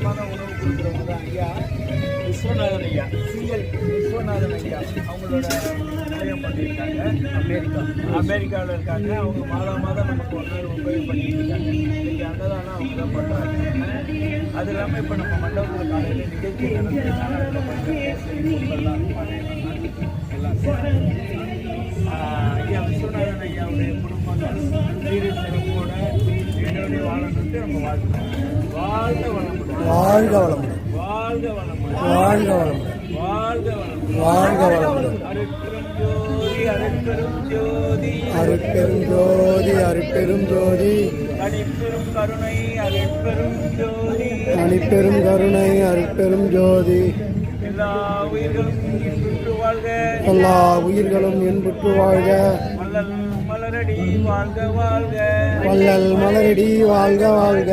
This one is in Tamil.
மாதம் உணவு கொடுக்குறவங்க தான் ஐயா விஸ்வநாதன் ஐயா, சிஎல் விஸ்வநாதன் ஐயா. அவங்களோட நிலையம் பண்ணியிருக்காங்க, அமெரிக்காவில் இருக்காங்க. அவங்க மாதம் நமக்கு ஒரு நாள் உபயோகம் பண்ணிட்டு இருக்காங்க. இன்றைக்கி அன்னதானம் அவங்க தான் பண்ணுறாங்க. அது இல்லாமல் இப்போ நம்ம மண்டபத்தில் காலையில் நிகழ்ச்சி நடந்து நாடகத்தில் பண்ணுறோம் எல்லாம் ஐயா விஸ்வநாதன் ஐயாவுடைய குடும்பங்கள் சீரிய சிறப்போட என்னுடைய வாழணுன்ட்டு நம்ம வாழ்க்கை வாழ்க வளமுடன், வாழ்க வளமுடன், வாழ்க வளமுடன், வாழ்க வளமுடன், வாழ்க வளமுடன், வாழ்க வளமுடன். அருட்பெரும் ஜோதி, அருட்பெரும் ஜோதி, அருட்பெரும் ஜோதி, அருட்பெரும் ஜோதி, தனிப்பெரும் கருணை அருட்பெரும் ஜோதி, தனிப்பெரும் கருணை அருட்பெரும் ஜோதி. எல்லா உயிர்களும் இன்புற்று வாழ்க, எல்லா உயிர்களும் இன்புற்று வாழ்க. வள்ளல் மலரடி வாழ்க வாழ்க, வள்ளல் மலரடி வாழ்க வாழ்க.